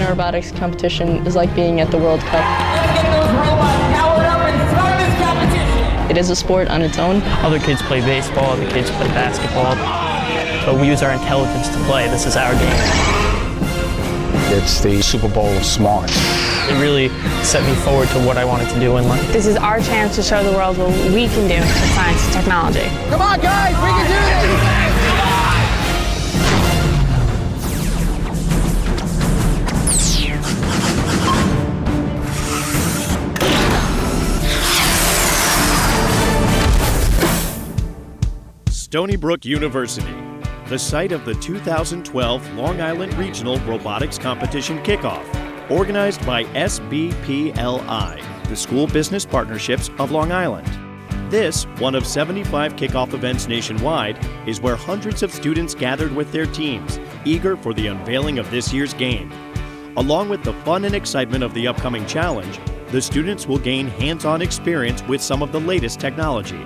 a robotics competition is like being at the World Cup. Let's get those robots powered up and start this competition! It is a sport on its own. Other kids play baseball, other kids play basketball, but we use our intelligence to play. This is our game. It's the Super Bowl of smarts. It really set me forward to what I wanted to do in life. This is our chance to show the world what we can do with science and technology. Come on, guys, we can do this! Stony Brook University, the site of the 2012 Long Island Regional Robotics Competition Kickoff, organized by SBPLI, the School Business Partnerships of Long Island. This, one of 75 kickoff events nationwide, is where hundreds of students gathered with their teams, eager for the unveiling of this year's game. Along with the fun and excitement of the upcoming challenge, the students will gain hands-on experience with some of the latest technology.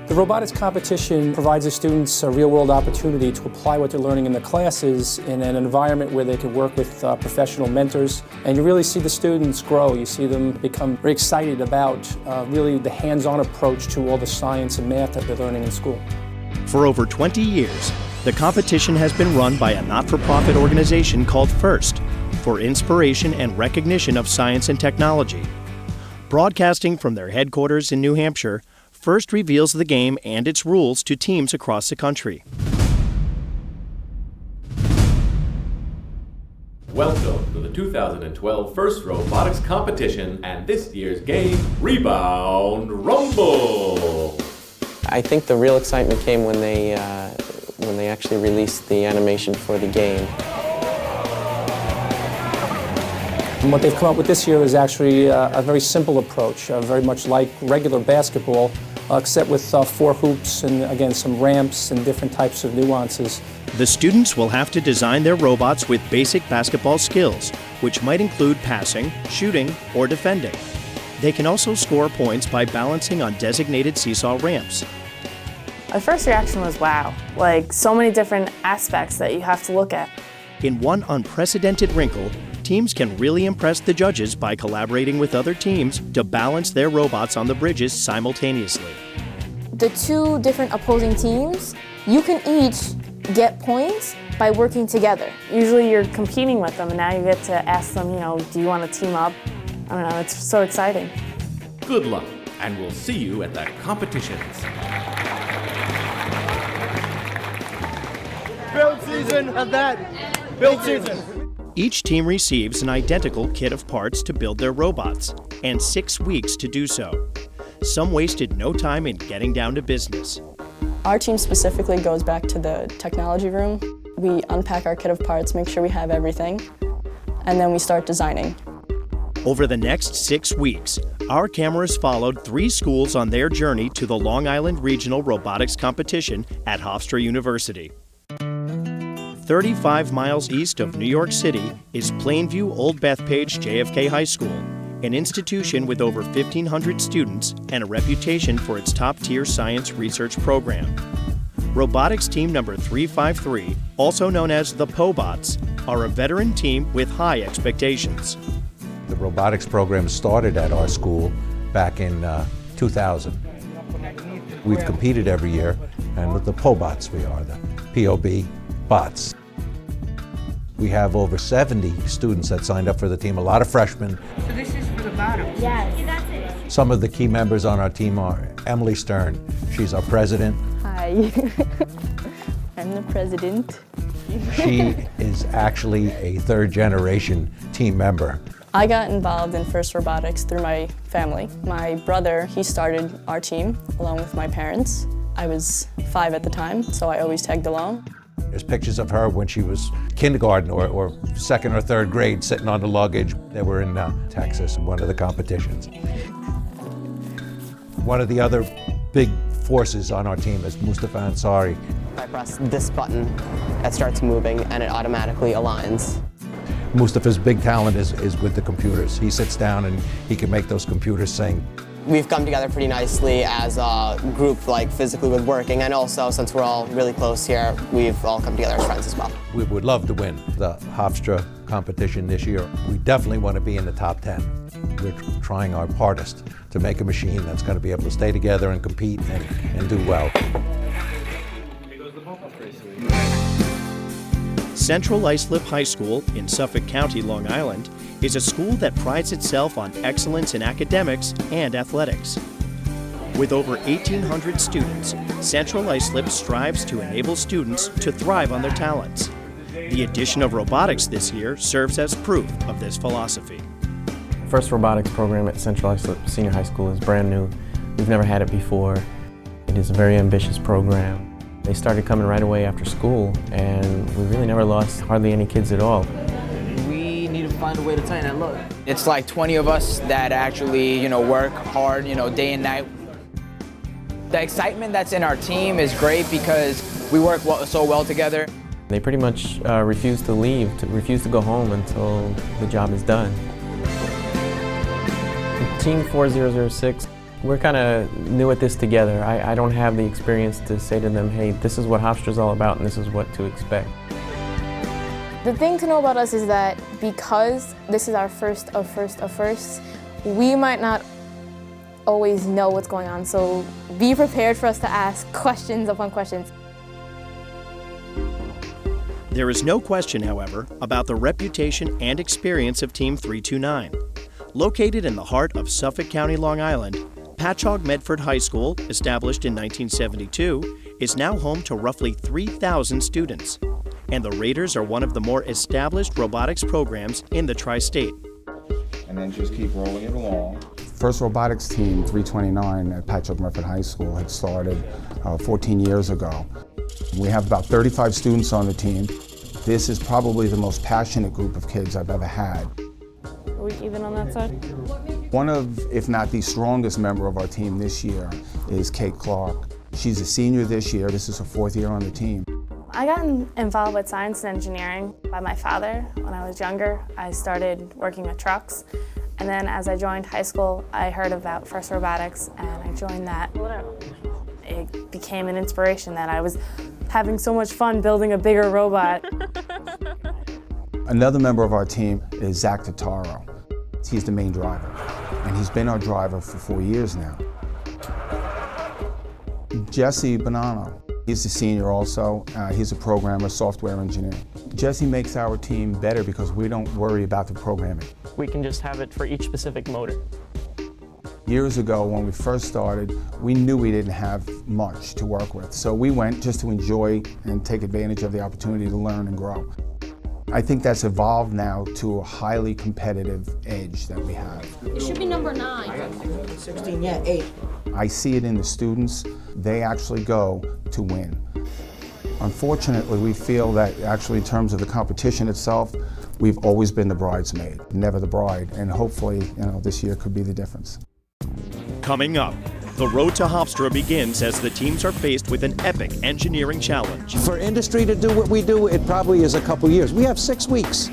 The robotics competition provides the students a real-world opportunity to apply what they're learning in the classes in an environment where they can work with professional mentors, and you really see the students grow. You see them become very excited about really the hands-on approach to all the science and math that they're learning in school. For over 20 years, the competition has been run by a not-for-profit organization called FIRST, for inspiration and recognition of science and technology. Broadcasting from their headquarters in New Hampshire, FIRST reveals the game and its rules to teams across the country. Welcome to the 2012 FIRST Robotics Competition and this year's game, Rebound Rumble! I think the real excitement came when they actually released the animation for the game. And what they've come up with this year is actually a very simple approach, very much like regular basketball, except with 4 hoops and, again, some ramps and different types of nuances. The students will have to design their robots with basic basketball skills, which might include passing, shooting, or defending. They can also score points by balancing on designated seesaw ramps. My first reaction was wow, like so many different aspects that you have to look at. In one unprecedented wrinkle, teams can really impress the judges by collaborating with other teams to balance their robots on the bridges simultaneously. The 2 different opposing teams, you can each get points by working together. Usually you're competing with them and now you get to ask them, do you want to team up? I don't know, it's so exciting. Good luck, and we'll see you at the competitions. Build season of that! Build season! Each team receives an identical kit of parts to build their robots, and 6 weeks to do so. Some wasted no time in getting down to business. Our team specifically goes back to the technology room. We unpack our kit of parts, make sure we have everything, and then we start designing. Over the next 6 weeks, our cameras followed 3 schools on their journey to the Long Island Regional Robotics Competition at Hofstra University. 35 miles east of New York City is Plainview Old Bethpage JFK High School, an institution with over 1,500 students and a reputation for its top-tier science research program. Robotics Team number 353, also known as the POBots, are a veteran team with high expectations. The robotics program started at our school back in 2000. We've competed every year, and with the POBots we are, the POBots. We have over 70 students that signed up for the team, a lot of freshmen. So this is for the bottoms? Yes. Some of the key members on our team are Emily Stern. She's our president. Hi, I'm the president. She is actually a 3rd-generation team member. I got involved in FIRST Robotics through my family. My brother, he started our team along with my parents. I was 5 at the time, so I always tagged along. There's pictures of her when she was kindergarten or 2nd or 3rd grade sitting on the luggage. They were in Texas in one of the competitions. One of the other big forces on our team is Mustafa Ansari. I press this button, it starts moving and it automatically aligns. Mustafa's big talent is with the computers. He sits down and he can make those computers sing. We've come together pretty nicely as a group, like physically with working, and also since we're all really close here, we've all come together as friends as well. We would love to win the Hofstra competition this year. We definitely want to be in the top 10. We're trying our hardest to make a machine that's going to be able to stay together and compete and do well. Central Islip High School in Suffolk County, Long Island, is a school that prides itself on excellence in academics and athletics. With over 1,800 students, Central Islip strives to enable students to thrive on their talents. The addition of robotics this year serves as proof of this philosophy. The first robotics program at Central Islip Senior High School is brand new. We've never had it before. It is a very ambitious program. They started coming right away after school, and we really never lost hardly any kids at all. We need to find a way to tighten that load. It's like 20 of us that actually, work hard, day and night. The excitement that's in our team is great because we work so well together. They pretty much refuse to leave, refuse to go home until the job is done. Team 4006, we're kind of new at this together. I don't have the experience to say to them, hey, this is what Hofstra's all about and this is what to expect. The thing to know about us is that because this is our first of firsts, we might not always know what's going on, so be prepared for us to ask questions upon questions. There is no question, however, about the reputation and experience of Team 329. Located in the heart of Suffolk County, Long Island, Patchogue Medford High School, established in 1972, is now home to roughly 3,000 students. And the Raiders are one of the more established robotics programs in the tri-state. And then just keep rolling it along. First robotics team, 329 at Patchogue Medford High School, had started 14 years ago. We have about 35 students on the team. This is probably the most passionate group of kids I've ever had. Are we even on that side? One of, if not the strongest member of our team this year is Kate Clark. She's a senior this year. This is her 4th year on the team. I got involved with science and engineering by my father. When I was younger, I started working with trucks. And then as I joined high school, I heard about FRC Robotics and I joined that. It became an inspiration that I was having so much fun building a bigger robot. Another member of our team is Zach Totaro. He's the main driver, and he's been our driver for 4 years now. Jesse Bonanno, he's a senior also. He's a programmer, software engineer. Jesse makes our team better because we don't worry about the programming. We can just have it for each specific motor. Years ago, when we first started, we knew we didn't have much to work with, so we went just to enjoy and take advantage of the opportunity to learn and grow. I think that's evolved now to a highly competitive edge that we have. It should be number 9. 16, yeah, 8. I see it in the students. They actually go to win. Unfortunately, we feel that actually in terms of the competition itself, we've always been the bridesmaid, never the bride, and hopefully, this year could be the difference. Coming up, the road to Hofstra begins as the teams are faced with an epic engineering challenge. For industry to do what we do, it probably is a couple years. We have 6 weeks.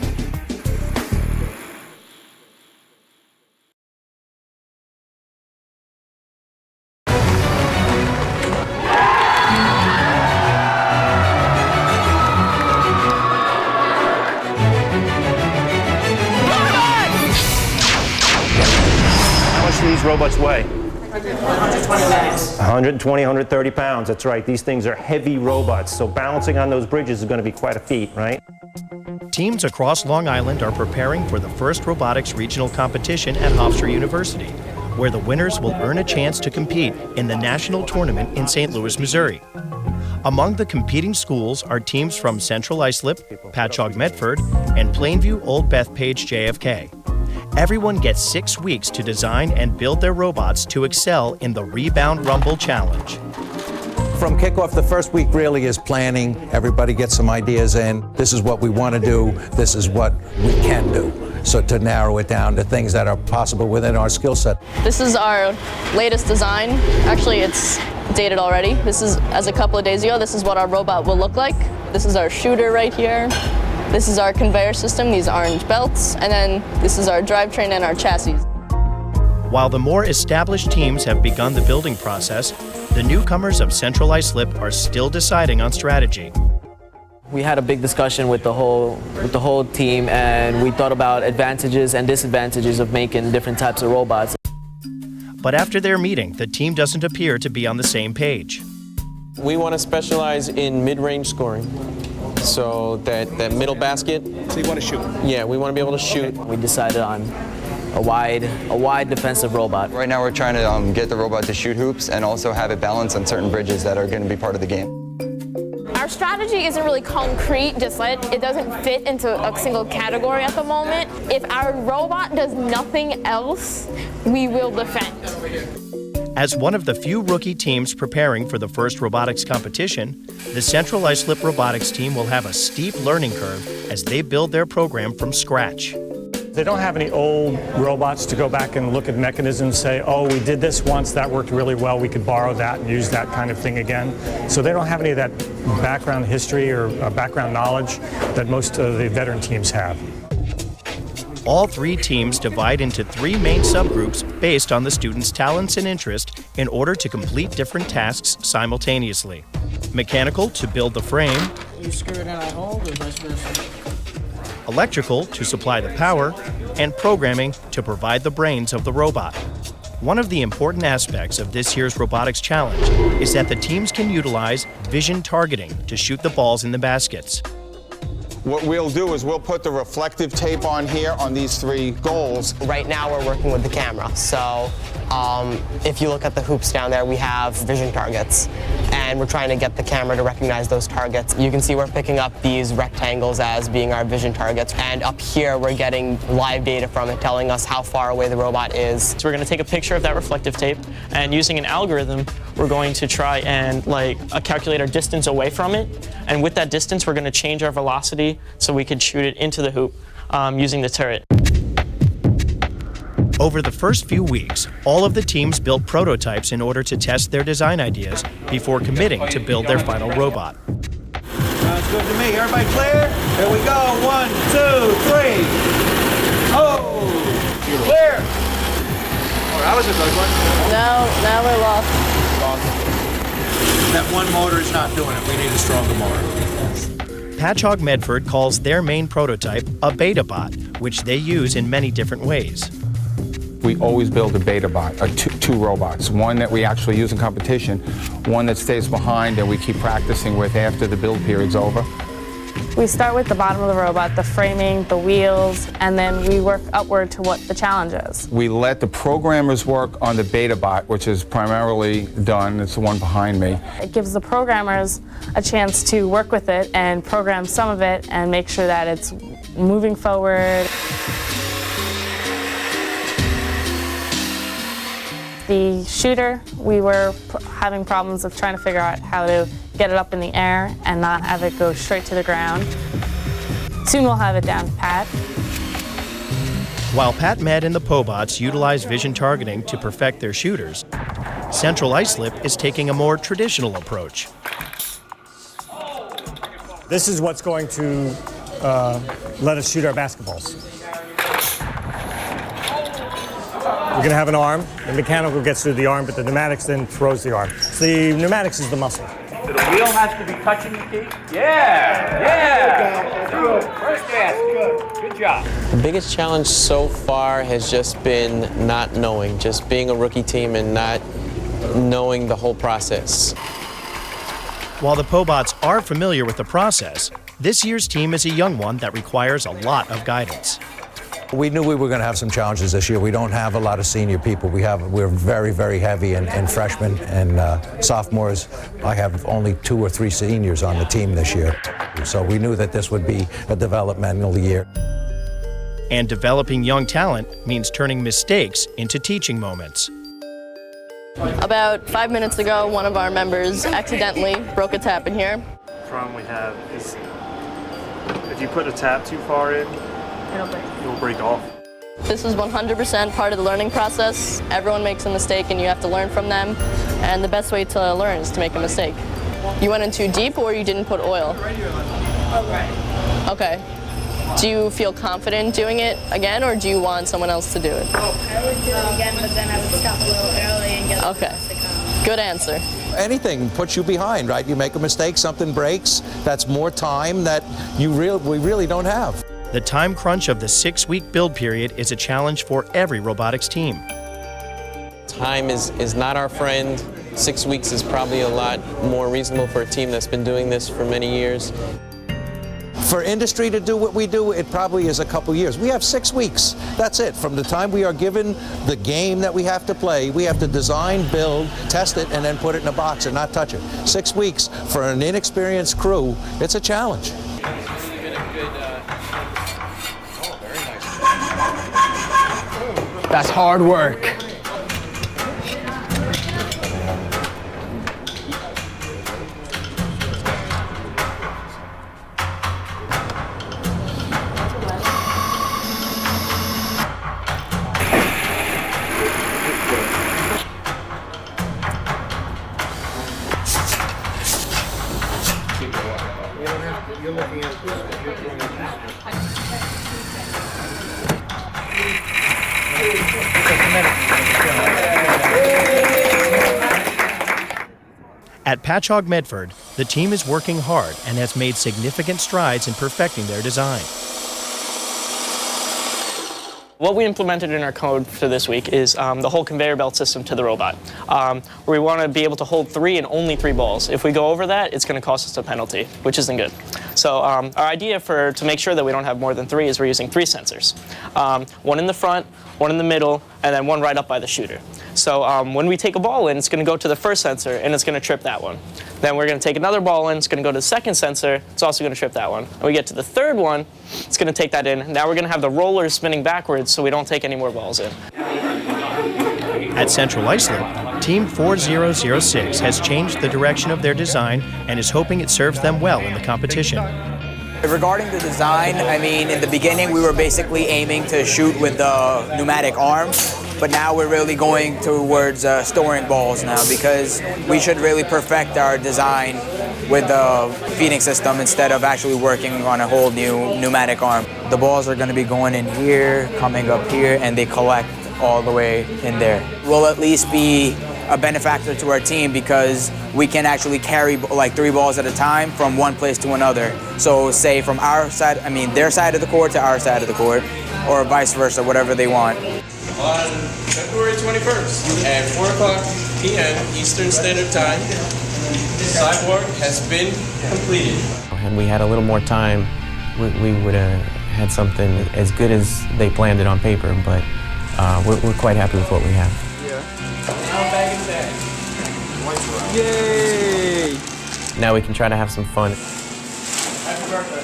How much do these robots weigh? 120 pounds. 120, 130 pounds, that's right. These things are heavy robots, so balancing on those bridges is going to be quite a feat, right? Teams across Long Island are preparing for the first robotics regional competition at Hofstra University, where the winners will earn a chance to compete in the national tournament in St. Louis, Missouri. Among the competing schools are teams from Central Islip, Patchogue Medford, and Plainview Old Bethpage JFK. Everyone gets 6 weeks to design and build their robots to excel in the Rebound Rumble Challenge. From kickoff, the first week really is planning. Everybody gets some ideas in. This is what we want to do. This is what we can do. So to narrow it down to things that are possible within our skill set. This is our latest design. Actually, it's dated already. This is, as a couple of days ago, this is what our robot will look like. This is our shooter right here. This is our conveyor system, these orange belts, and then this is our drivetrain and our chassis. While the more established teams have begun the building process, the newcomers of Central Islip are still deciding on strategy. We had a big discussion with the whole team, and we thought about advantages and disadvantages of making different types of robots. But after their meeting, the team doesn't appear to be on the same page. We want to specialize in mid-range scoring, so that middle basket. So you want to shoot? Yeah, we want to be able to shoot. We decided on a wide defensive robot. Right now we're trying to get the robot to shoot hoops and also have it balance on certain bridges that are going to be part of the game. Our strategy isn't really concrete, just like it doesn't fit into a single category at the moment. If our robot does nothing else, we will defend. As one of the few rookie teams preparing for the first robotics competition, the Central Islip Robotics team will have a steep learning curve as they build their program from scratch. They don't have any old robots to go back and look at mechanisms, say, oh, we did this once, that worked really well, we could borrow that and use that kind of thing again. So they don't have any of that background history or background knowledge that most of the veteran teams have. All three teams divide into three main subgroups based on the students' talents and interest in order to complete different tasks simultaneously. Mechanical to build the frame, You screw it in at home or vice versa? electrical to supply the power, and programming to provide the brains of the robot. One of the important aspects of this year's robotics challenge is that the teams can utilize vision targeting to shoot the balls in the baskets. What we'll do is we'll put the reflective tape on here on these three goals. Right now we're working with the camera, so if you look at the hoops down there, we have vision targets, and we're trying to get the camera to recognize those targets. You can see we're picking up these rectangles as being our vision targets, and up here we're getting live data from it telling us how far away the robot is. So we're going to take a picture of that reflective tape, and using an algorithm, we're going to try and calculate our distance away from it, and with that distance we're going to change our velocity so we can shoot it into the hoop using the turret. Over the first few weeks, all of the teams built prototypes in order to test their design ideas before committing to build their final robot. Sounds good to me. Everybody clear? Here we go. 1, 2, 3. Oh! Clear! Oh, that was a good one. Now we're lost. That one motor is not doing it. We need a stronger motor. Patchogue Medford calls their main prototype a BetaBot, which they use in many different ways. We always build a BetaBot, two robots, one that we actually use in competition, one that stays behind and we keep practicing with after the build period's over. We start with the bottom of the robot, the framing, the wheels, and then we work upward to what the challenge is. We let the programmers work on the BetaBot, which is primarily done, it's the one behind me. It gives the programmers a chance to work with it and program some of it and make sure that it's moving forward. The shooter, we were having problems of trying to figure out how to get it up in the air and not have it go straight to the ground. Soon we'll have it down pat. While Pat Med and the POBots utilize vision targeting to perfect their shooters, Central Islip is taking a more traditional approach. This is what's going to let us shoot our basketballs. We're going to have an arm. The mechanical gets through the arm, but the pneumatics then throws the arm. So the pneumatics is the muscle. So the wheel has to be touching the key? Yeah! Good. First gas. Good job. The biggest challenge so far has just been not knowing, just being a rookie team and not knowing the whole process. While the POBots are familiar with the process, this year's team is a young one that requires a lot of guidance. We knew we were going to have some challenges this year. We don't have a lot of senior people. We're very, very heavy in freshmen and sophomores. I have only 2 or 3 seniors on the team this year. So we knew that this would be a developmental year. And developing young talent means turning mistakes into teaching moments. About 5 minutes ago, one of our members accidentally broke a tap in here. The problem we have is if you put a tap too far in, it'll break off. This is 100% part of the learning process. Everyone makes a mistake and you have to learn from them. And the best way to learn is to make a mistake. You went in too deep or you didn't put oil? Okay. Do you feel confident doing it again or do you want someone else to do it? I would do it again, but then I would stop a little early and get the Okay. Good answer. anything puts you behind, right? You make a mistake, something breaks, that's more time that we really don't have. The time crunch of the 6-week build period is a challenge for every robotics team. Time is not our friend. 6 weeks is probably a lot more reasonable for a team that's been doing this for many years. For industry to do what we do, it probably is a couple years. We have 6 weeks. That's it. From the time we are given the game that we have to play, we have to design, build, test it, and then put it in a box and not touch it. 6 weeks for an inexperienced crew, it's a challenge. That's hard work. At Patchogue Medford, the team is working hard and has made significant strides in perfecting their design. What we implemented in our code for this week is the whole conveyor belt system to the robot, where we want to be able to hold 3 and only 3 balls. If we go over that, it's going to cost us a penalty, which isn't good. So our idea to make sure that we don't have more than 3 is we're using 3 sensors. 1 in the front, 1 in the middle, and then 1 right up by the shooter. So when we take a ball in, it's going to go to the first sensor, and it's going to trip that one. Then we're going to take another ball in, it's going to go to the second sensor, it's also going to trip that one. And we get to the third one, it's going to take that in. Now we're going to have the rollers spinning backwards so we don't take any more balls in. At Central Islip, Team 4006 has changed the direction of their design and is hoping it serves them well in the competition. Regarding the design, I mean, in the beginning we were basically aiming to shoot with the pneumatic arms, but now we're really going towards storing balls now because we should really perfect our design with the feeding system instead of actually working on a whole new pneumatic arm. The balls are going to be going in here, coming up here, and they collect all the way in there. We'll at least be a benefactor to our team because we can actually carry like 3 balls at a time from one place to another. So say from our side, I mean their side of the court to our side of the court, or vice versa, whatever they want. On February 21st at 4:00 p.m. Eastern Standard Time, CIBorg has been completed. Had we had a little more time, we would have had something as good as they planned it on paper, but we're quite happy with what we have. Yay! Now we can try to have some fun. Happy birthday.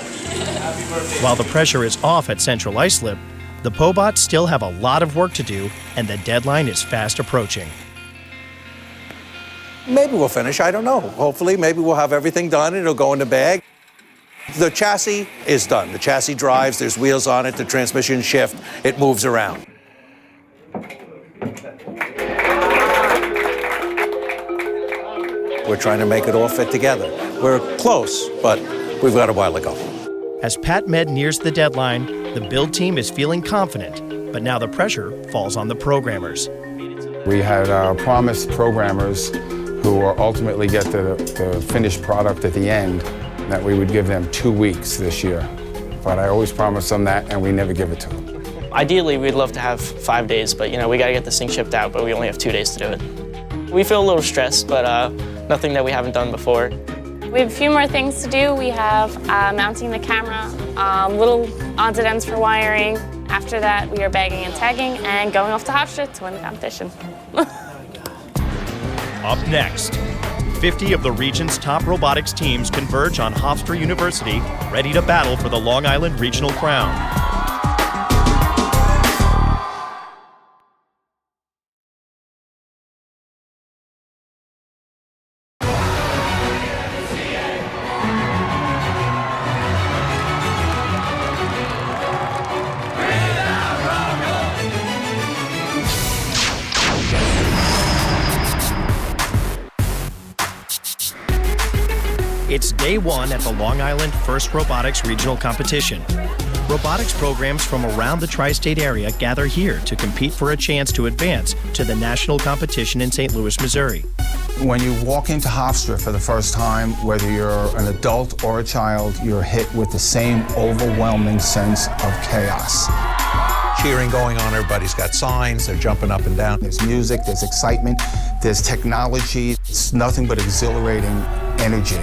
Happy birthday. While the pressure is off at Central Islip, the POBots still have a lot of work to do, and the deadline is fast approaching. Maybe we'll finish, I don't know. Hopefully, maybe we'll have everything done and it'll go in the bag. The chassis is done. The chassis drives, there's wheels on it, the transmission shift, it moves around. We're trying to make it all fit together. We're close, but we've got a while to go. As PatMed nears the deadline, the build team is feeling confident, but now the pressure falls on the programmers. We had promised programmers who will ultimately get the finished product at the end that we would give them 2 weeks this year. But I always promise them that, and we never give it to them. Ideally, we'd love to have 5 days, but we got to get this thing shipped out, but we only have 2 days to do it. We feel a little stressed, but nothing that we haven't done before. We have a few more things to do. We have mounting the camera, little odds and ends for wiring. After that, we are bagging and tagging and going off to Hofstra to win the competition. Up next, 50 of the region's top robotics teams converge on Hofstra University, ready to battle for the Long Island Regional crown. It's day 1 at the Long Island First Robotics Regional Competition. Robotics programs from around the tri-state area gather here to compete for a chance to advance to the national competition in St. Louis, Missouri. When you walk into Hofstra for the first time, whether you're an adult or a child, you're hit with the same overwhelming sense of chaos. Cheering going on, everybody's got signs, they're jumping up and down. There's music, there's excitement, there's technology. It's nothing but exhilarating energy.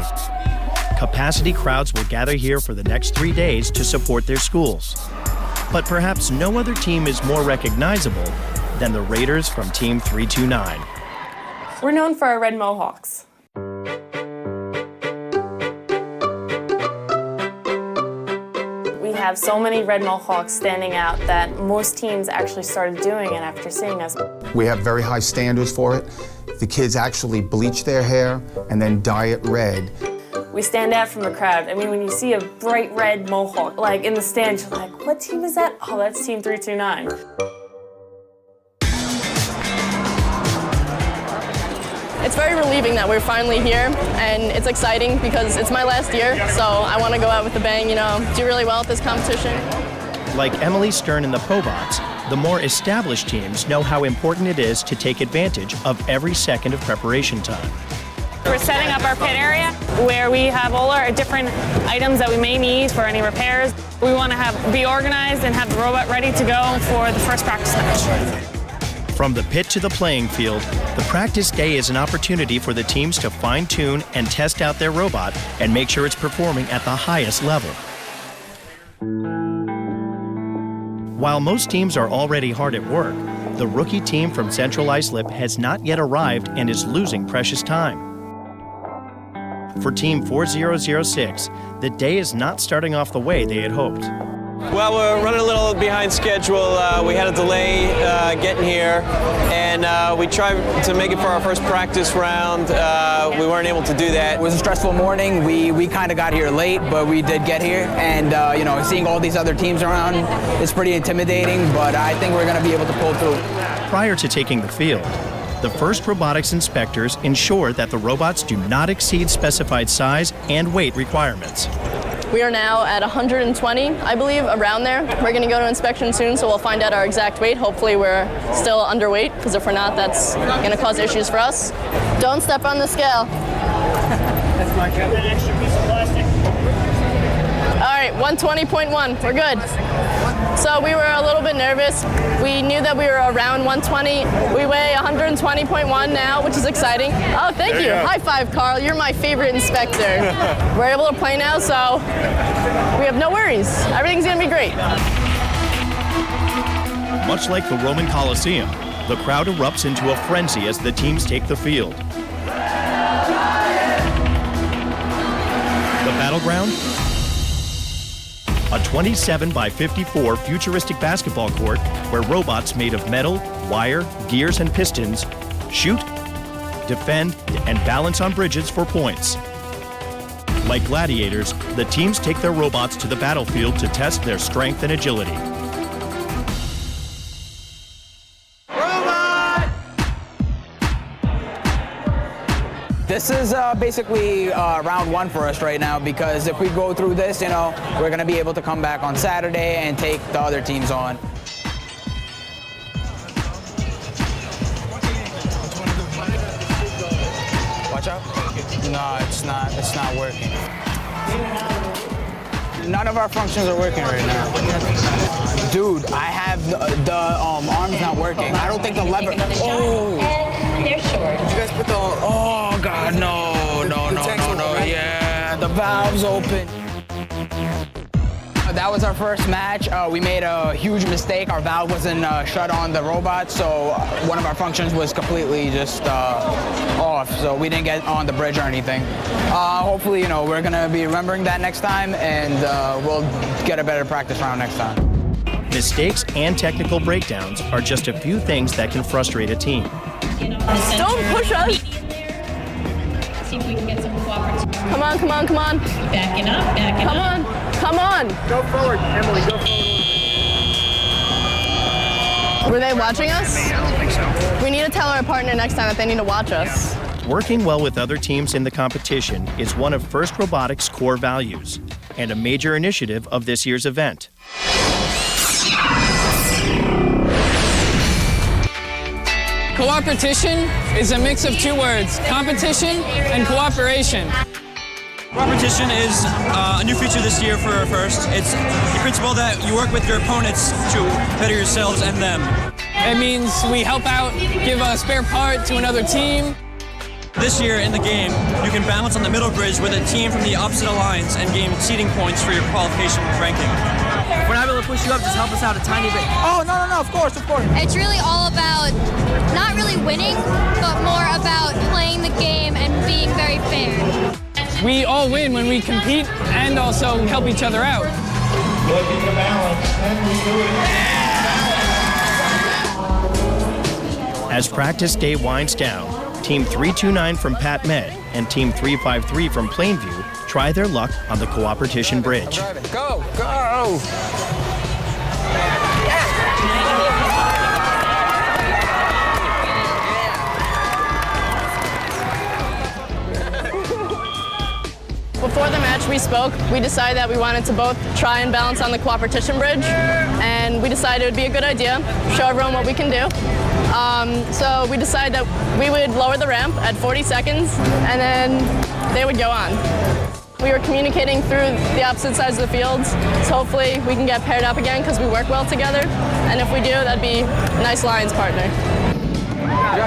Capacity crowds will gather here for the next 3 days to support their schools. But perhaps no other team is more recognizable than the Raiders from Team 329. We're known for our red Mohawks. We have so many red Mohawks standing out that most teams actually started doing it after seeing us. We have very high standards for it. The kids actually bleach their hair and then dye it red. We stand out from the crowd. I mean, when you see a bright red Mohawk, like in the stands, you're like, what team is that? Oh, that's Team 329. It's very relieving that we're finally here, and it's exciting because it's my last year, so I want to go out with a bang, you know, do really well at this competition. Like Emily Stern and the POBots, the more established teams know how important it is to take advantage of every second of preparation time. We're setting up our pit area where we have all our different items that we may need for any repairs. We want to be organized and have the robot ready to go for the first practice match. From the pit to the playing field, the practice day is an opportunity for the teams to fine-tune and test out their robot and make sure it's performing at the highest level. While most teams are already hard at work, the rookie team from Central Islip has not yet arrived and is losing precious time. For Team 4006, the day is not starting off the way they had hoped. Well, we're running a little behind schedule. We had a delay getting here, and we tried to make it for our first practice round. We weren't able to do that. It was a stressful morning. We kind of got here late, but we did get here. And, you know, seeing all these other teams around is pretty intimidating, but I think we're going to be able to pull through. Prior to taking the field, the first robotics inspectors ensure that the robots do not exceed specified size and weight requirements. We are now at 120, I believe, around there. We're going to go to inspection soon, so we'll find out our exact weight. Hopefully we're still underweight, because if we're not, that's going to cause issues for us. Don't step on the scale. That's my job. An extra piece of plastic. All right, 120.1, we're good. So we were a little bit nervous. We knew that we were around 120. We weigh 120.1 now, which is exciting. Oh, thank you. High five, Carl. You're my favorite inspector. We're able to play now, so we have no worries. Everything's gonna be great. Much like the Roman Colosseum, the crowd erupts into a frenzy as the teams take the field. The battleground? A 27 by 54 futuristic basketball court where robots made of metal, wire, gears, and pistons shoot, defend, and balance on bridges for points. Like gladiators, the teams take their robots to the battlefield to test their strength and agility. This is basically round one for us right now, because if we go through this, you know, we're going to be able to come back on Saturday and take the other teams on. Watch out. No, it's not working. None of our functions are working right now. Dude, I have the arm's not working. I don't think the lever. Oh! They're short. Did you guys put the. Oh, God, no. Yeah, the valve's open. That was our first match. We made a huge mistake. Our valve wasn't shut on the robot, so one of our functions was completely just off, so we didn't get on the bridge or anything. Hopefully, you know, we're gonna be remembering that next time, and we'll get a better practice round next time. Mistakes and technical breakdowns are just a few things that can frustrate a team. Don't push us! See if we can get some cooperation. Come on, come on, come on. Backing up, backing Come up. on, come on. Go forward, Emily, go forward. Were they watching us? I don't think so. We need to tell our partner next time that they need to watch us. Working well with other teams in the competition is one of FIRST Robotics' core values. and a major initiative of this year's event. Cooperation is a mix of two words, competition and cooperation. Cooperation is a new feature this year for FIRST. It's the principle that you work with your opponents to better yourselves and them. It means we help out, give a spare part to another team. This year in the game, you can balance on the middle bridge with a team from the opposite alliance and gain seeding points for your qualification ranking. If we're not able to push you up, just help us out a tiny bit. Oh, no, of course. It's really all about not really winning, but more about playing the game and being very fair. We all win when we compete and also help each other out. Looking to balance, and we do it. As practice day winds down, Team 329 from Pat Med and Team 353 from Plainview try their luck on the Cooperation Bridge. Go! Before the match we spoke, we decided that we wanted to both try and balance on the Cooperation Bridge, and we decided it would be a good idea, show everyone what we can do. So we decided that we would lower the ramp at 40 seconds, and then they would go on. We were communicating through the opposite sides of the fields, so hopefully we can get paired up again because we work well together, and if we do, that'd be a nice Lions partner.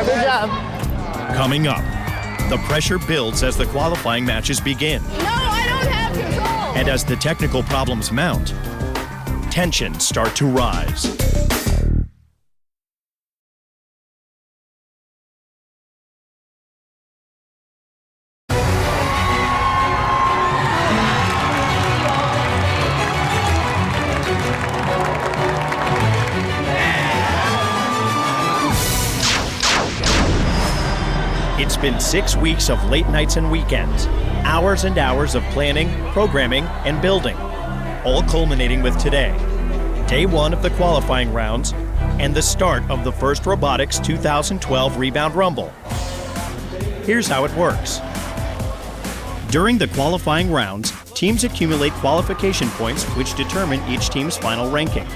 Good job. Coming up, the pressure builds as the qualifying matches begin. No, I don't have control! And as the technical problems mount, tensions start to rise. It's been 6 weeks of late nights and weekends, hours and hours of planning, programming, and building, all culminating with today, day one of the qualifying rounds, and the start of the first Robotics 2012 Rebound Rumble. Here's how it works. During the qualifying rounds, teams accumulate qualification points which determine each team's final ranking.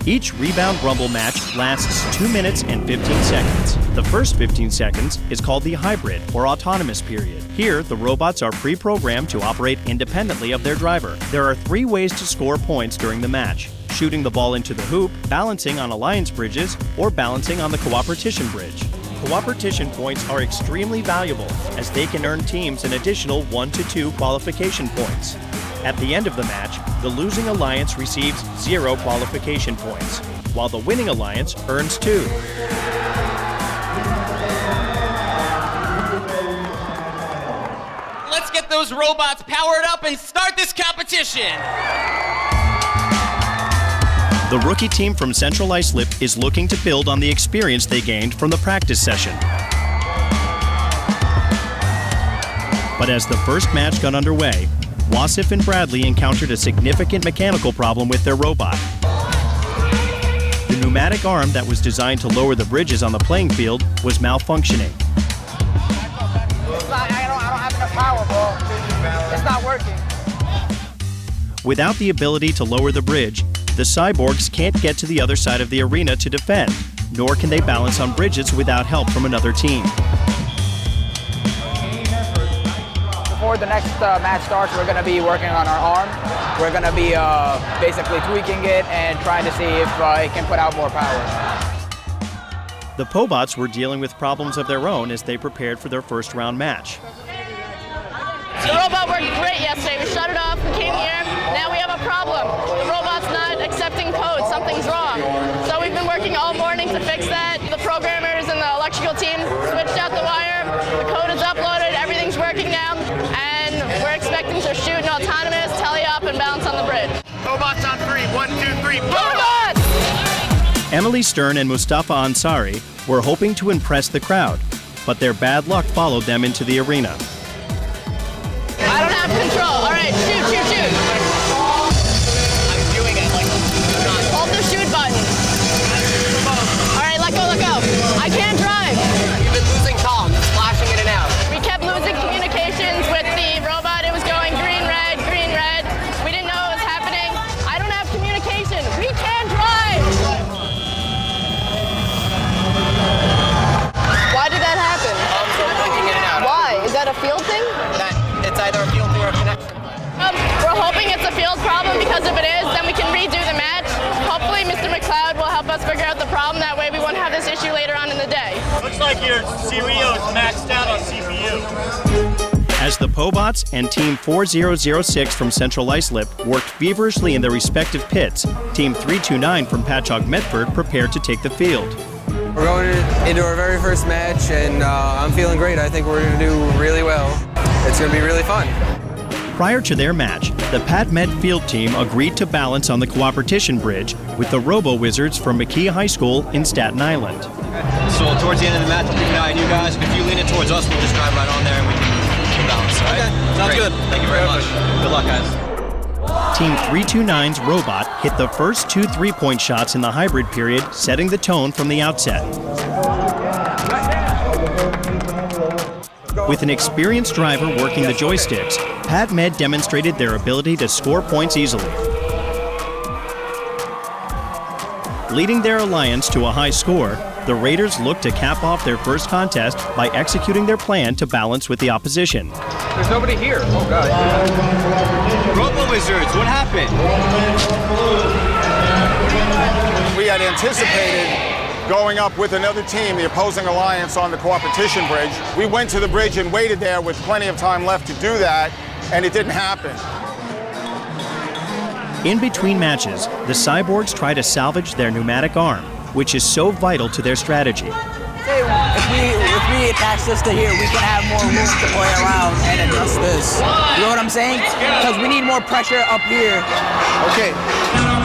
Each Rebound Rumble match lasts 2 minutes and 15 seconds. The first 15 seconds is called the hybrid or autonomous period. Here, the robots are pre-programmed to operate independently of their driver. There are 3 ways to score points during the match: shooting the ball into the hoop, balancing on alliance bridges, or balancing on the Cooperation Bridge. Cooperation points are extremely valuable as they can earn teams an additional 1 to 2 qualification points. At the end of the match, the losing alliance receives 0 qualification points, while the winning alliance earns 2. Let's get those robots powered up and start this competition! The rookie team from Central Islip is looking to build on the experience they gained from the practice session. But as the first match got underway, Wasif and Bradley encountered a significant mechanical problem with their robot. The pneumatic arm that was designed to lower the bridges on the playing field was malfunctioning. I don't have enough power, bro. It's not working. Without the ability to lower the bridge, the CIBorgs can't get to the other side of the arena to defend, nor can they balance on bridges without help from another team. Before the next match starts, we're going to be working on our arm. We're going to be basically tweaking it and trying to see if it can put out more power. The POBots were dealing with problems of their own as they prepared for their first round match. The robot worked great yesterday. We shut it off, we came here, now we have a problem. The robot's not accepting code, something's wrong. So we've been working all morning to fix that. The programmers and the electrical team switched out the wire, the code is uploaded, everything's working now, and we're expecting to shoot an autonomous, tele-op, and balance on the bridge. Robots on 3, 1, 2, 3, POBots! Emily Stern and Mustafa Ansari were hoping to impress the crowd, but their bad luck followed them into the arena. I don't have control. All right, shoot. I'm doing it. Hold the shoot button. All right, let go. I can't drive. You've been losing comms, flashing in and out. We kept losing communications with the robot. It was going green, red, the field problem, because if it is, then we can redo the match. Hopefully Mr. McLeod will help us figure out the problem. That way we won't have this issue later on in the day. Looks like your CPU is maxed out on CPU. As the POBots and Team 4006 from Central Islip worked feverishly in their respective pits, Team 329 from Patchogue Medford prepared to take the field. We're going into our very first match, and I'm feeling great. I think we're going to do really well. It's going to be really fun. Prior to their match, the Pat Med field team agreed to balance on the Cooperation Bridge with the Robo Wizards from McKee High School in Staten Island. So towards the end of the match, we'll keep an eye on you guys, and if you lean it towards us, we'll just drive right on there and we can balance. All right? Okay, sounds good. Thank you very much. Good luck, guys. Team 329's Robot hit the first 2 3-point shots in the hybrid period, setting the tone from the outset. With an experienced driver working the joysticks, Pat Med demonstrated their ability to score points easily. Leading their alliance to a high score, the Raiders looked to cap off their first contest by executing their plan to balance with the opposition. There's nobody here. Oh, God. Robo Wizards, what happened? We had anticipated going up with another team, the opposing alliance, on the Cooperation Bridge. We went to the bridge and waited there with plenty of time left to do that, and it didn't happen. In between matches, the CIBorgs try to salvage their pneumatic arm, which is so vital to their strategy. If we attach this to here, we can have more room to play around and adjust this. You know what I'm saying? Because we need more pressure up here. Okay.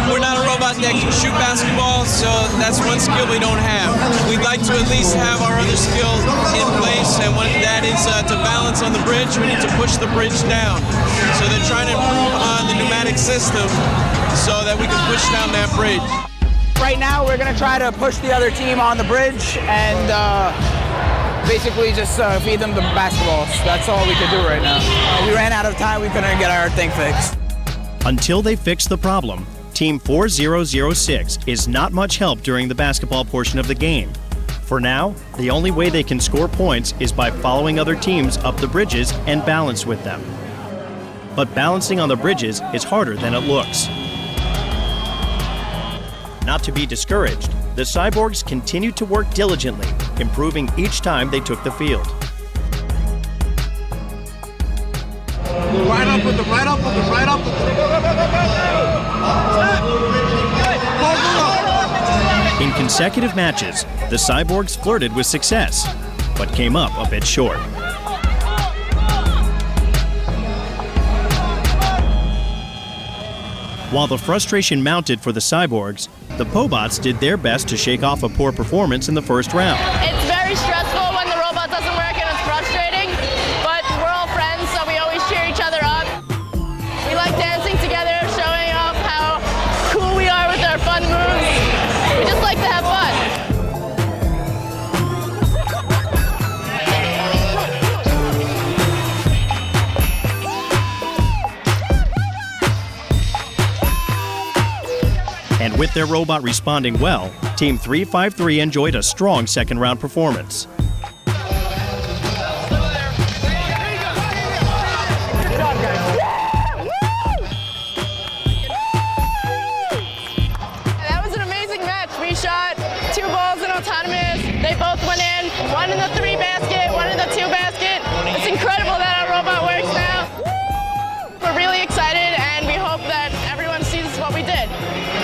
We're not a robot that can shoot basketball, so that's one skill we don't have. We'd like to at least have our other skills in place, and what that is to balance on the bridge, we need to push the bridge down. So they're trying to improve on the pneumatic system so that we can push down that bridge. Right now, we're going to try to push the other team on the bridge and basically just feed them the basketballs. That's all we can do right now. We ran out of time. We couldn't get our thing fixed. Until they fix the problem, Team 4006 is not much help during the basketball portion of the game. For now, the only way they can score points is by following other teams up the bridges and balance with them. But balancing on the bridges is harder than it looks. Not to be discouraged, the CIBorgs continued to work diligently, improving each time they took the field. Right up with them, right up with them, right up with them. Go, go, go, go, go. In consecutive matches, the CIBorgs flirted with success, but came up a bit short. While the frustration mounted for the CIBorgs, the POBots did their best to shake off a poor performance in the first round. It's very stressful when the robot doesn't work and it's frustrating, but we're all friends, so we always cheer each other up. We like dancing together, showing off how cool we are with our fun moves. We just like to have fun. And with their robot responding well, Team 353 enjoyed a strong second round performance. That was an amazing match. We shot 2 balls in autonomous. They both went in, one in the 3 basket, one in the 2 basket. It's incredible that our robot works now. We're really excited and we hope that everyone sees what we did.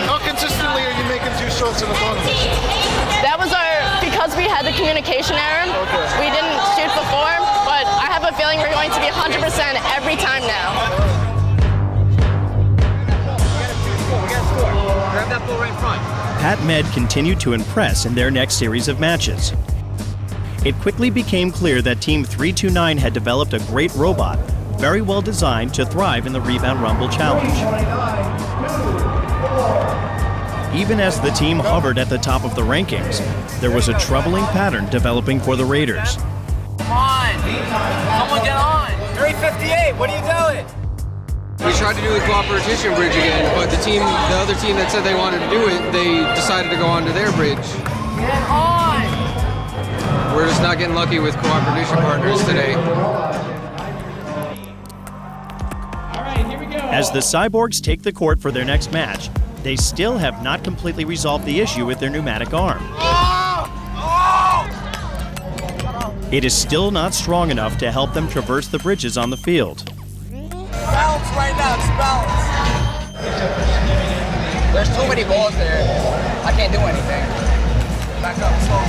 How consistently are you making 2 shots in autonomous? That was because we had the communication error. Okay. We didn't shoot before, but I have a feeling we're going to be 100% every time now. Grab that ball right in front. Pat Med continued to impress in their next series of matches. It quickly became clear that Team 329 had developed a great robot, very well designed to thrive in the Rebound Rumble Challenge. Even as the team hovered at the top of the rankings, there was a troubling pattern developing for the Raiders. Come on! Someone get on! 358, what are you doing? We tried to do the Cooperation Bridge again, but the other team that said they wanted to do it, they decided to go onto their bridge. Get on! We're just not getting lucky with cooperation partners today. All right, here we go. As the CIBorgs take the court for their next match, they still have not completely resolved the issue with their pneumatic arm. It is still not strong enough to help them traverse the bridges on the field. Balance right now, it's balance. There's too many balls there. I can't do anything. Back up, slow.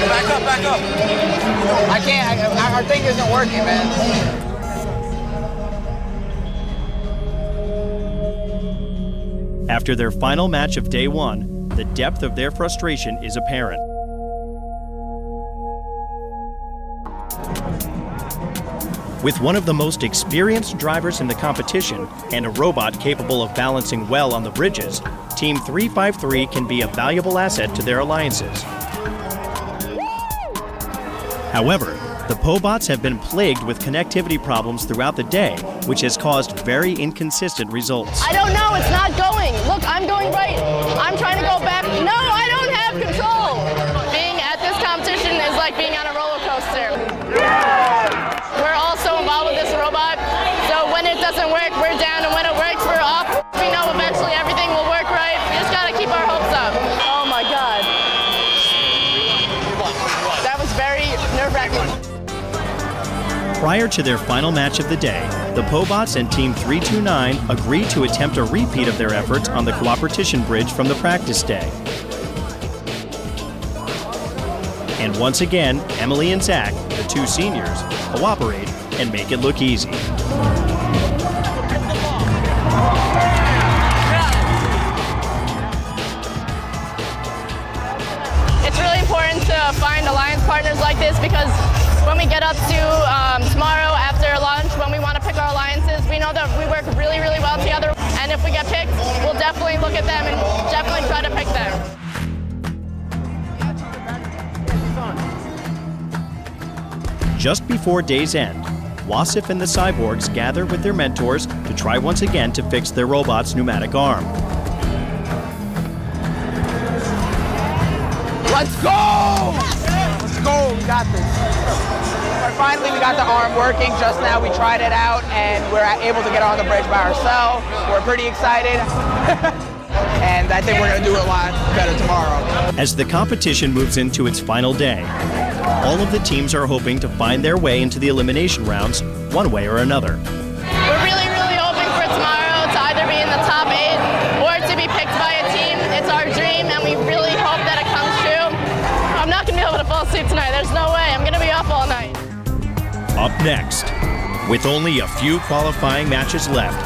Back up, back up. I can't, our thing isn't working, man. After their final match of day one, the depth of their frustration is apparent. With one of the most experienced drivers in the competition and a robot capable of balancing well on the bridges, Team 353 can be a valuable asset to their alliances. However, the POBots have been plagued with connectivity problems throughout the day, which has caused very inconsistent results. I don't know, it's not going. Look, I'm going right. I'm trying to go back. No, I don't have control. Being at this competition is like being on a roller coaster. We're also involved with this robot, so when it doesn't work, we're down, and when it works, we're up. We know eventually everything will work right. We just gotta keep our hopes up. Oh my God. That was very nerve-wracking. Prior to their final match of the day, the POBots and Team 329 agreed to attempt a repeat of their efforts on the Cooperation Bridge from the practice day. And once again, Emily and Zach, the two seniors, cooperate and make it look easy. It's really important to find alliance partners like this because when we get up to tomorrow after lunch, when we want to pick our alliances, we know that we work really, really well together. And if we get picked, we'll definitely look at them and definitely try to pick them. Just before day's end, Wasif and the CIBorgs gather with their mentors to try once again to fix their robot's pneumatic arm. Let's go! Let's go, we got this. Finally, we got the arm working just now. We tried it out and we're able to get on the bridge by ourselves. We're pretty excited. And I think we're gonna do it a lot better tomorrow. As the competition moves into its final day, all of the teams are hoping to find their way into the elimination rounds one way or another. We're really, really hoping for tomorrow to either be in the top 8 or to be picked by a team. It's our dream and we really hope that it comes true. I'm not gonna be able to fall asleep tonight. There's no way. I'm gonna be up all night. Up next, with only a few qualifying matches left,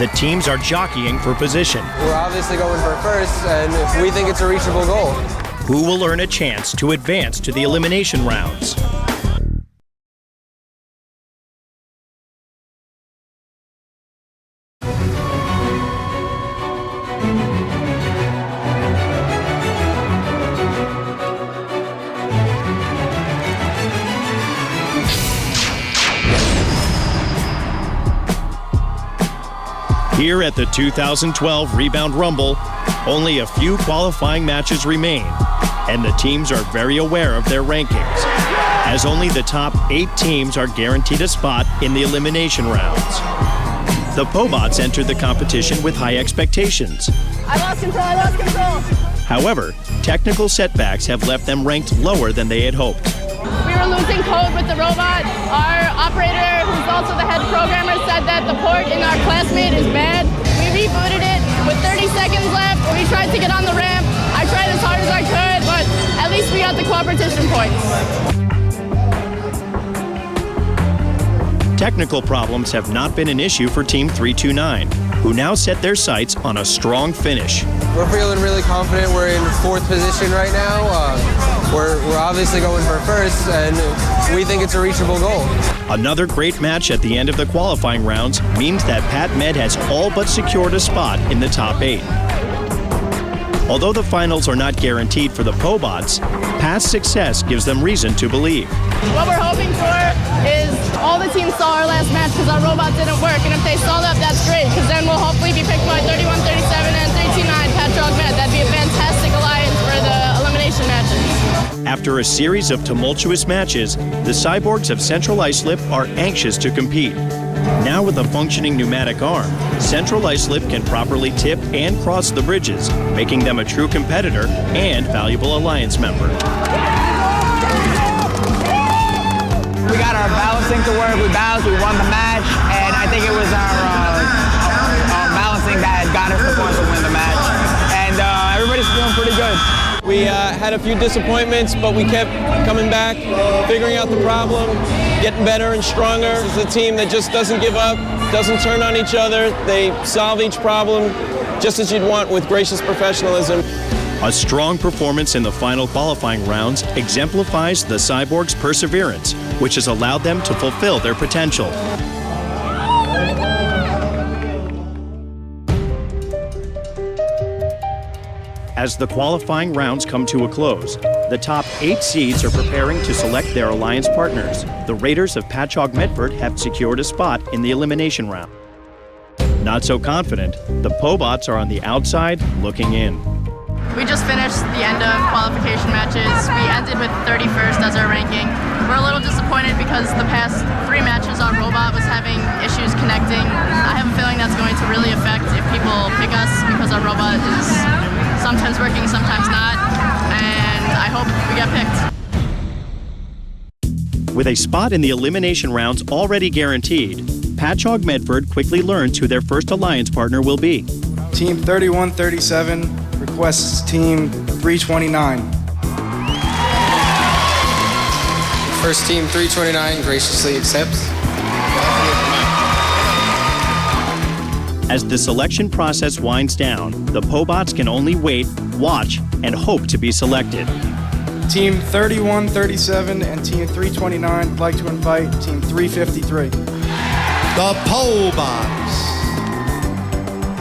the teams are jockeying for position. We're obviously going for first, and we think it's a reachable goal. Who will earn a chance to advance to the elimination rounds? Here at the 2012 Rebound Rumble, only a few qualifying matches remain, and the teams are very aware of their rankings, as only the top 8 teams are guaranteed a spot in the elimination rounds. The POBots entered the competition with high expectations. I lost control. However, technical setbacks have left them ranked lower than they had hoped. We were losing code with the robot. Our operator, who's also the head programmer, said that the port in our classmate is bad. We rebooted it with 30 seconds left. We tried to get on the ramp. I tried as hard as I could, but at least we got the cooperation points. Technical problems have not been an issue for Team 329, who now set their sights on a strong finish. We're feeling really confident. We're in 4th position right now. We're obviously going for first, and we think it's a reachable goal. Another great match at the end of the qualifying rounds means that Pat Med has all but secured a spot in the top 8. Although the finals are not guaranteed for the POBots, past success gives them reason to believe. What we're hoping for is all the teams saw our last match because our robot didn't work, and if they saw that, that's great, because then we'll hopefully be picked by 31-37 and 329 Patrick Med. That'd be a fantastic alliance for the elimination matches. After a series of tumultuous matches, the CIBorgs of Central Islip are anxious to compete. Now with a functioning pneumatic arm, Central Islip can properly tip and cross the bridges, making them a true competitor and valuable alliance member. We got our balancing to work, we balanced, we won the match, and I think it was our balancing that got us the points to win the match. And everybody's feeling pretty good. We had a few disappointments, but we kept coming back, figuring out the problem, getting better and stronger. It's a team that just doesn't give up, doesn't turn on each other. They solve each problem just as you'd want with gracious professionalism. A strong performance in the final qualifying rounds exemplifies the CIBorgs' perseverance, which has allowed them to fulfill their potential. As the qualifying rounds come to a close, the top 8 seeds are preparing to select their alliance partners. The Raiders of Patchogue Medford have secured a spot in the elimination round. Not so confident, the POBots are on the outside looking in. We just finished the end of qualification matches. We ended with 31st as our ranking. We're a little disappointed because the past 3 matches our robot was having issues connecting. I have a feeling that's going to really affect if people pick us because our robot is sometimes working, sometimes not, and I hope we get picked. With a spot in the elimination rounds already guaranteed, Patchogue Medford quickly learns who their first alliance partner will be. Team 3137 requests Team 329. First Team 329 graciously accepts. As the selection process winds down, the POBots can only wait, watch, and hope to be selected. Team 3137 and Team 329 would like to invite Team 353. The POBots.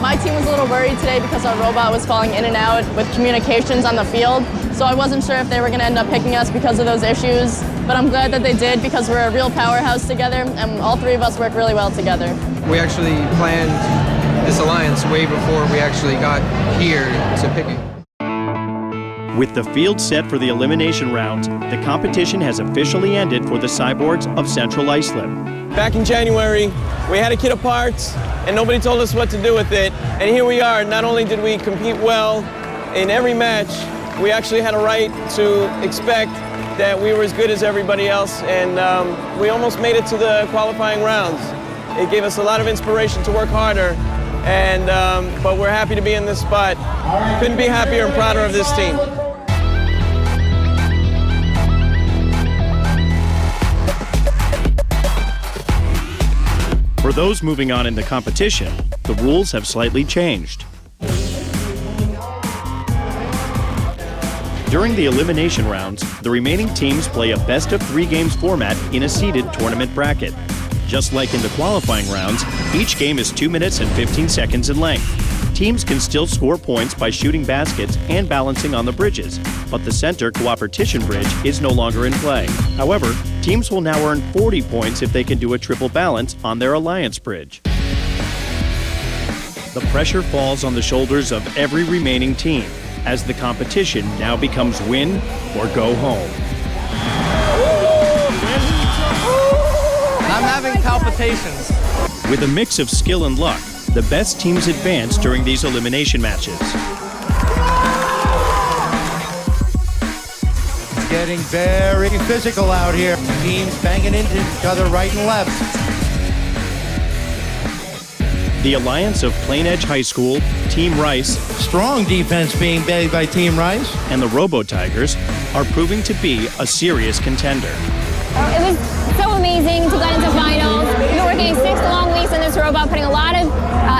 My team was a little worried today because our robot was falling in and out with communications on the field, so I wasn't sure if they were going to end up picking us because of those issues, but I'm glad that they did because we're a real powerhouse together, and all 3 of us work really well together. We actually planned this alliance way before we actually got here to picking. With the field set for the elimination rounds, the competition has officially ended for the CIBorgs of Central Islip. Back in January, we had a kit of parts, and nobody told us what to do with it. And here we are. Not only did we compete well in every match, we actually had a right to expect that we were as good as everybody else, and we almost made it to the qualifying rounds. It gave us a lot of inspiration to work harder, and but we're happy to be in this spot. Couldn't be happier and prouder of this team. For those moving on in the competition, the rules have slightly changed. During the elimination rounds, the remaining teams play a best-of-3 games format in a seeded tournament bracket. Just like in the qualifying rounds, each game is 2 minutes and 15 seconds in length. Teams can still score points by shooting baskets and balancing on the bridges, but the center cooperation bridge is no longer in play. However, teams will now earn 40 points if they can do a triple balance on their alliance bridge. The pressure falls on the shoulders of every remaining team, as the competition now becomes win or go home. I'm having palpitations. With a mix of skill and luck, the best teams advance during these elimination matches. It's getting very physical out here. Teams banging into each other right and left. The alliance of Plain Edge High School, Team Rice, strong defense being made by Team Rice, and the Robo Tigers are proving to be a serious contender. It was so amazing to get into finals. We've been working 6 long weeks on this robot, putting a lot of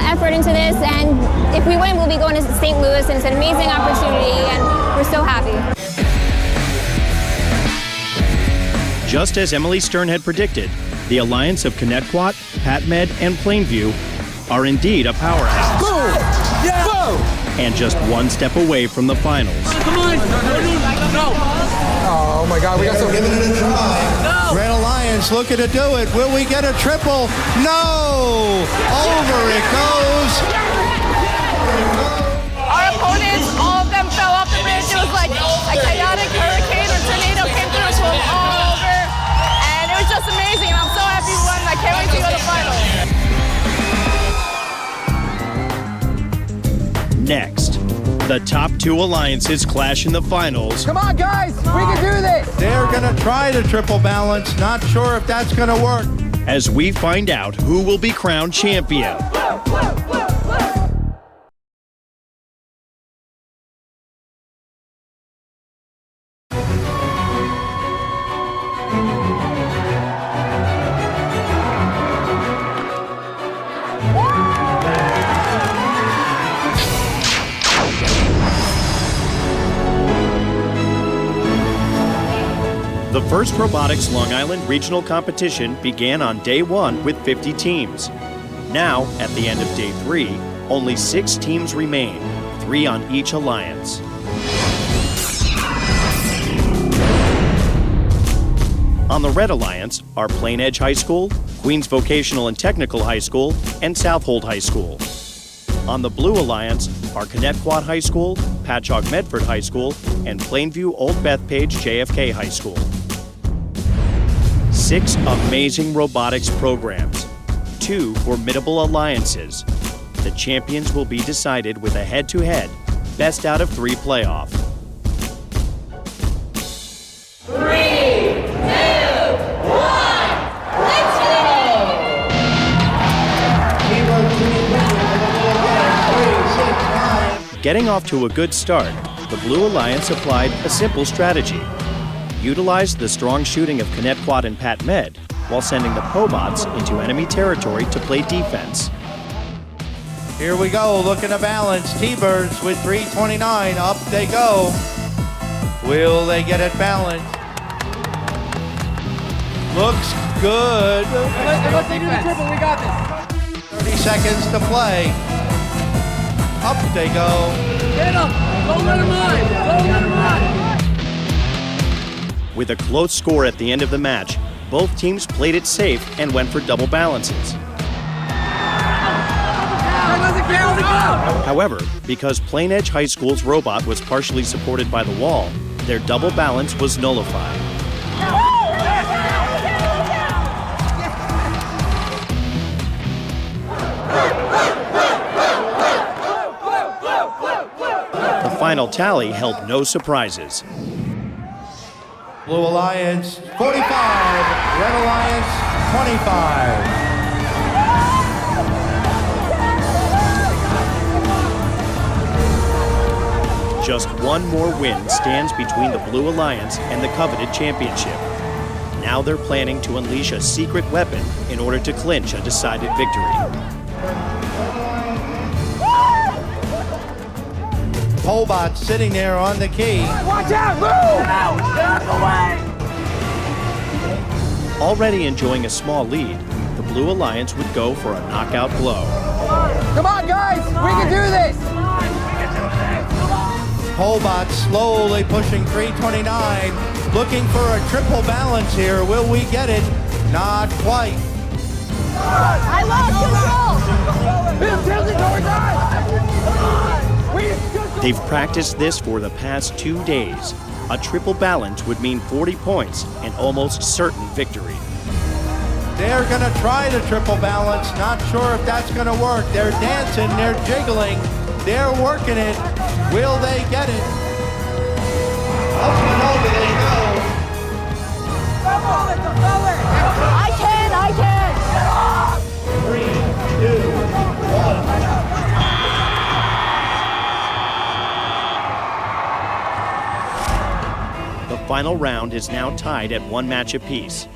effort into this, and if we win, we'll be going to St. Louis, and it's an amazing opportunity, and we're so happy. Just as Emily Stern had predicted, the alliance of Connecticut, PatMed, and Plainview are indeed a powerhouse. Boom! Yeah! Boom! And just 1 step away from the finals. Come on! No! Oh my God, we got some. No! Red Alliance looking to do it. Will we get a triple? No! Over it goes. Our opponents, all of them fell off the bridge. It was like a chaotic hurricane or tornado came through us from all over. And it was just amazing. I'm so happy we won. I can't wait to go to the finals. next. The top two alliances clash in the finals. Come on, guys, we can do this. They're gonna try the triple balance. Not sure if that's gonna work. As we find out who will be crowned champion. The first Robotics Long Island Regional Competition began on day 1 with 50 teams. Now, at the end of day 3, only 6 teams remain, 3 on each alliance. On the Red Alliance are Plain Edge High School, Queens Vocational and Technical High School, and Southold High School. On the Blue Alliance are Connecticut High School, Patchogue Medford High School, and Plainview Old Bethpage JFK High School. 6 amazing robotics programs, 2 formidable alliances. The champions will be decided with a head-to-head, best out of 3 playoff. 3, 2, 1, let's go! Getting off to a good start, the Blue Alliance applied a simple strategy. Utilized the strong shooting of Connecticut and Pat Med while sending the POBots into enemy territory to play defense. Here we go, looking to balance. T-Birds with 329, up they go. Will they get it balanced? Looks good. Let's do the triple, we got this. 30 seconds to play. Up they go. Get them! Don't let them run! Don't let them run! With a close score at the end of the match, both teams played it safe and went for double balances. However, because Plain Edge High School's robot was partially supported by the wall, their double balance was nullified. The final tally held no surprises. Blue Alliance 45, Red Alliance 25. Just one more win stands between the Blue Alliance and the coveted championship. Now they're planning to unleash a secret weapon in order to clinch a decided victory. POBots sitting there on the key. Watch out! Move! Get out of the way! Already enjoying a small lead, the Blue Alliance would go for a knockout blow. Come on, guys, we can do this. POBots slowly pushing 329, looking for a triple balance here. Will we get it? Not quite. I lost control! They've practiced this for the past 2 days. A triple balance would mean 40 points and almost certain victory. They're gonna try the triple balance. Not sure if that's gonna work. They're dancing, they're jiggling, they're working it. Will they get it? Up and over they go. I can! 3, 2, 1. The final round is now tied at 1 match apiece.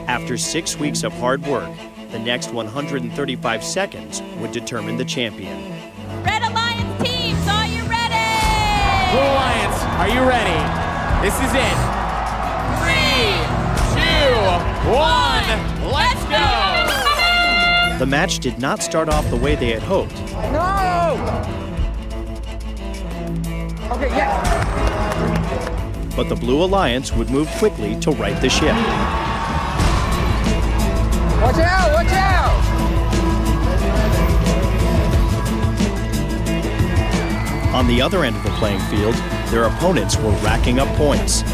After 6 weeks of hard work, the next 135 seconds would determine the champion. Red Alliance teams, are you ready? Blue Alliance, are you ready? This is it. 3, 2, 1, let's go! The match did not start off the way they had hoped. No! Okay, yes. But the Blue Alliance would move quickly to right the ship. Watch out, watch out! On the other end of the playing field, their opponents were racking up points.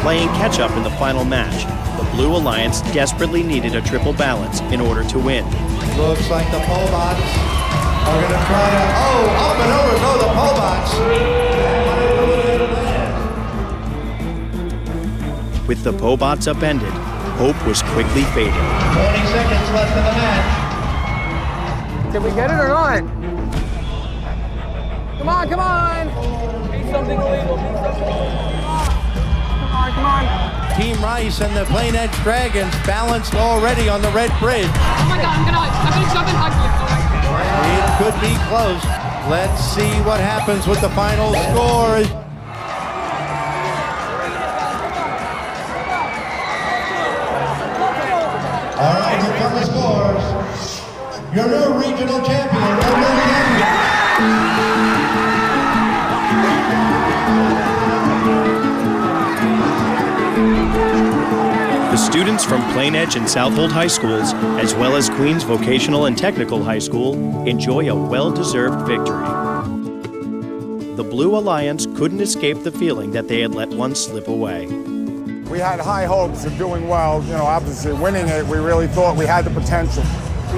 Playing catch-up in the final match, the Blue Alliance desperately needed a triple balance in order to win. Looks like the POBots We're going to try to, up and over go the POBots. With the POBots upended, hope was quickly fading. 20 seconds left in the match. Did we get it or not? Come on, come on! Be something illegal. Come on. Team Rice and the Plain Edge Dragons balanced already on the red bridge. Oh my God, I'm gonna jump and hug you. It could be close. Let's see what happens with the final score. All right, here come the scores. Your new regional champion, The students from Plain Edge and Southold High Schools, as well as Queens Vocational and Technical High School, enjoy a well-deserved victory. The Blue Alliance couldn't escape the feeling that they had let one slip away. We had high hopes of doing well, obviously winning it, we really thought we had the potential.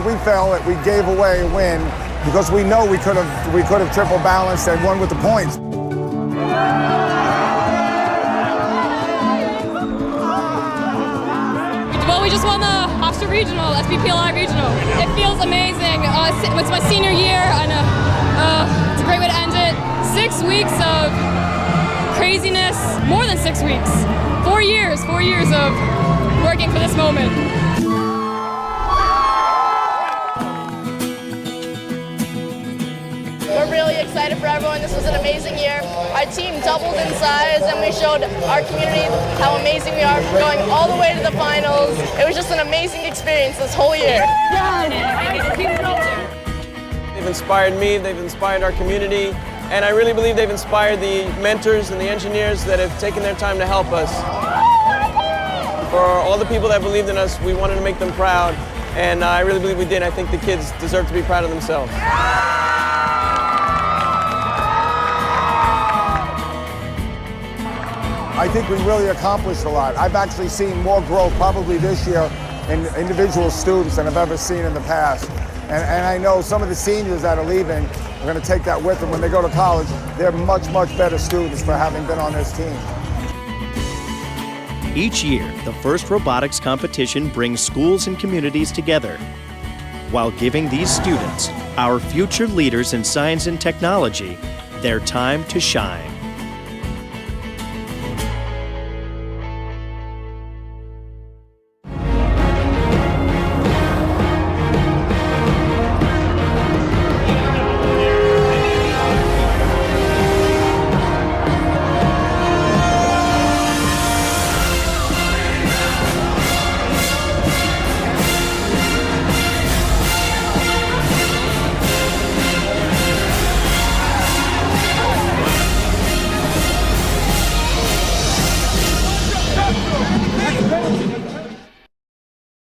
We felt that we gave away a win because we know we could have triple balanced and won with the points. Well, we just won the Hofstra Regional, SBPLI Regional. It feels amazing. It's my senior year, and it's a great way to end it. 6 weeks of craziness, more than 6 weeks. 4 years of working for this moment. We're really excited for everyone. This was an amazing year. Our team doubled in size and we showed our community how amazing we are, going all the way to the finals. It was just an amazing experience this whole year. They've inspired me, they've inspired our community, and I really believe they've inspired the mentors and the engineers that have taken their time to help us. For all the people that believed in us, we wanted to make them proud, and I really believe we did. I think the kids deserve to be proud of themselves. I think we really accomplished a lot. I've actually seen more growth probably this year in individual students than I've ever seen in the past. And I know some of the seniors that are leaving are going to take that with them when they go to college. They're much, much better students for having been on this team. Each year, the first robotics competition brings schools and communities together while giving these students, our future leaders in science and technology, their time to shine.